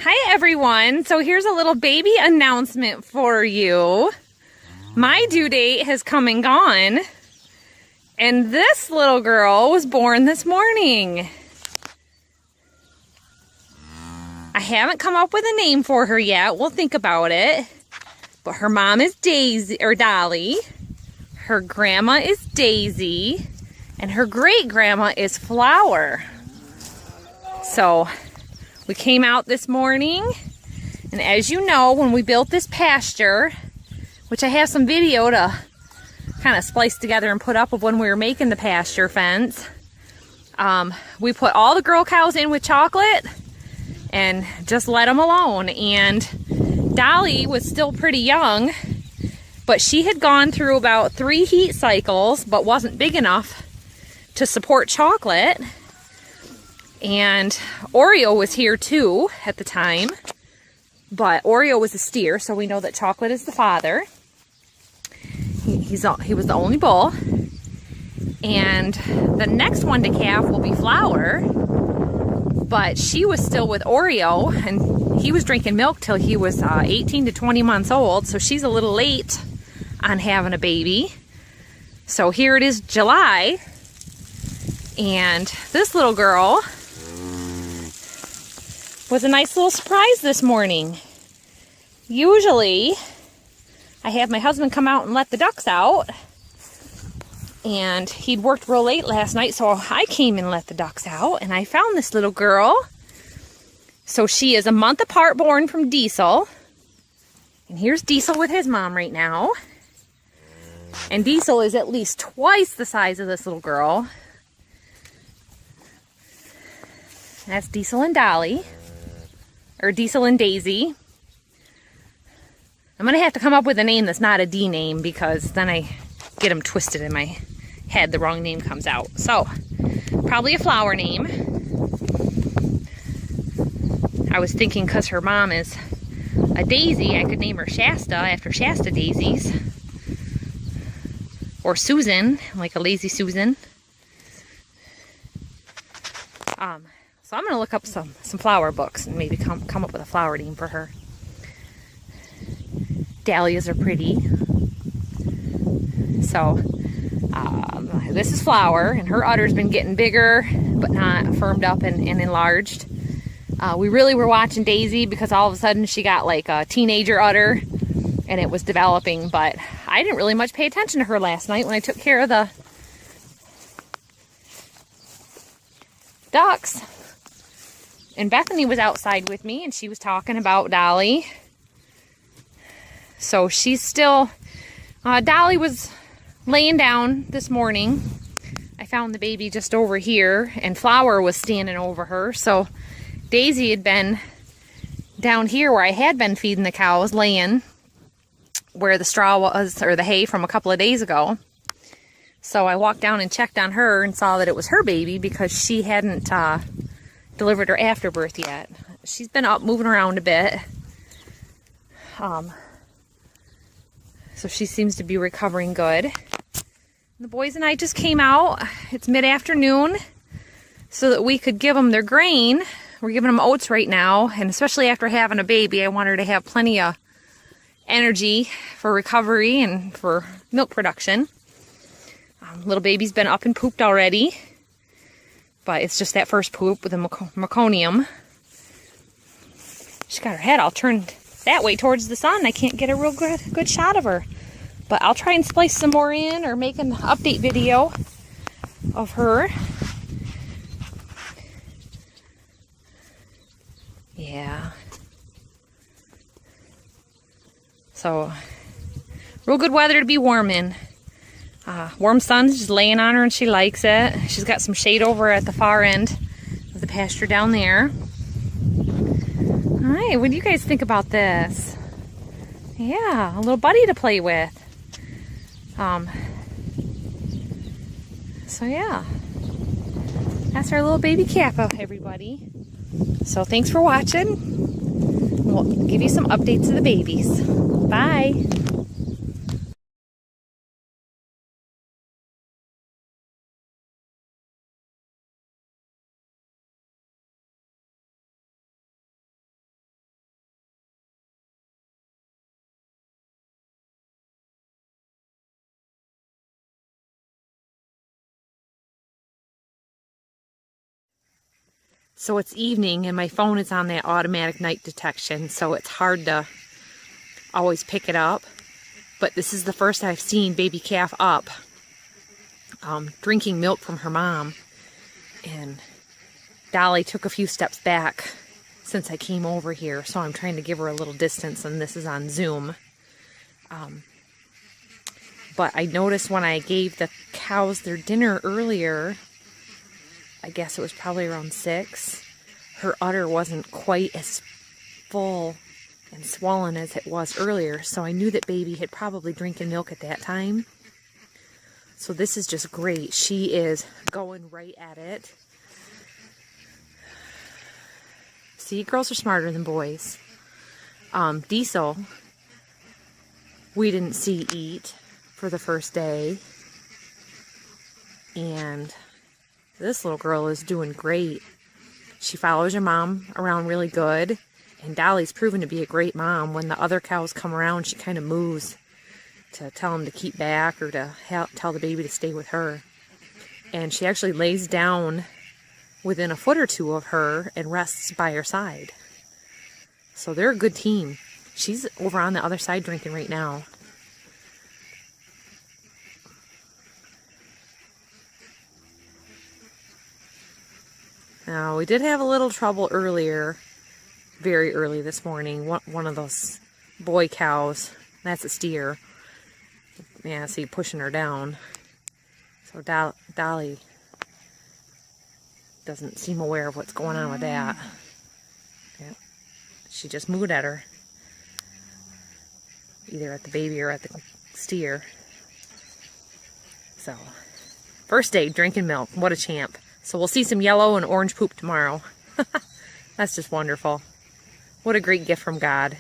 Hi everyone. So here's a little baby announcement for you. My due date has come and gone, and this little girl was born this morning. I haven't come up with a name for her yet. We'll think about it. But her mom is Daisy or Dolly. Her grandma is Daisy, and her great grandma is Flower. So we came out this morning, and as you know, when we built this pasture, which I have some video to kind of splice together and put up of when we were making the pasture fence, we put all the girl cows in with chocolate and just let them alone. And Dolly was still pretty young, but she had gone through about 3 heat cycles, but wasn't big enough to support chocolate. And Oreo was here too at the time, but Oreo was a steer, so we know that Chocolate is the father. He was the only bull. And the next one to calf will be Flower, but she was still with Oreo, and he was drinking milk till he was 18 to 20 months old, so she's a little late on having a baby. So here it is, July, and this little girl was a nice little surprise this morning. Usually, I have my husband come out and let the ducks out, and he'd worked real late last night, so I came and let the ducks out, and I found this little girl. So she is a month apart born from Diesel, and here's Diesel with his mom right now, and Diesel is at least twice the size of this little girl. That's Diesel and Dolly. Or Diesel and Daisy. I'm going to have to come up with a name that's not a D name, because then I get them twisted in my head. The wrong name comes out. So, probably a flower name. I was thinking because her mom is a Daisy, I could name her Shasta after Shasta daisies. Or Susan, like a lazy Susan. So I'm going to look up some flower books and maybe come up with a flower name for her. Dahlias are pretty. So this is Flower, and her udder's been getting bigger, but not firmed up and enlarged. We really were watching Daisy because all of a sudden she got like a teenager udder, and it was developing, but I didn't really much pay attention to her last night when I took care of the ducks. And Bethany was outside with me, and she was talking about Dolly. So she's still, Dolly was laying down this morning. I found the baby just over here, and Flower was standing over her. So Daisy had been down here where I had been feeding the cows, laying where the straw was, or the hay from a couple of days ago. So I walked down and checked on her and saw that it was her baby, because she hadn't delivered her afterbirth yet. She's been up moving around a bit. So she seems to be recovering good. The boys and I just came out. It's mid-afternoon, so that we could give them their grain. We're giving them oats right now, and especially after having a baby, I want her to have plenty of energy for recovery and for milk production. Little baby's been up and pooped already, but it's just that first poop with the meconium. She's got her head all turned that way towards the sun. I can't get a real good shot of her. But I'll try and splice some more in, or make an update video of her. Yeah. So, real good weather to be warm in. Warm sun's just laying on her, and she likes it. She's got some shade over at the far end of the pasture down there. Alright, what do you guys think about this? Yeah, a little buddy to play with. So yeah, that's our little baby Kappa, everybody. So thanks for watching. We'll give you some updates of the babies. Bye. So it's evening and my phone is on that automatic night detection, so it's hard to always pick it up. But this is the first I've seen baby calf up, drinking milk from her mom. And Dolly took a few steps back since I came over here, so I'm trying to give her a little distance, and this is on Zoom. But I noticed when I gave the cows their dinner earlier, I guess it was probably around 6, her udder wasn't quite as full and swollen as it was earlier, so I knew that baby had probably drinking milk at that time. So this is just great. She is going right at it. See, girls are smarter than boys. Diesel, we didn't see eat for the first day. And this little girl is doing great. She follows her mom around really good. And Dolly's proven to be a great mom. When the other cows come around, she kind of moves to tell them to keep back or to tell the baby to stay with her. And she actually lays down within a foot or two of her and rests by her side. So they're a good team. She's over on the other side drinking right now. Now, we did have a little trouble earlier, very early this morning. One of those boy cows, that's a steer. Yeah, see, pushing her down. So Dolly doesn't seem aware of what's going on with that. Yeah. She just mooed at her. Either at the baby or at the steer. So, first day drinking milk. What a champ. So we'll see some yellow and orange poop tomorrow. That's just wonderful. What a great gift from God.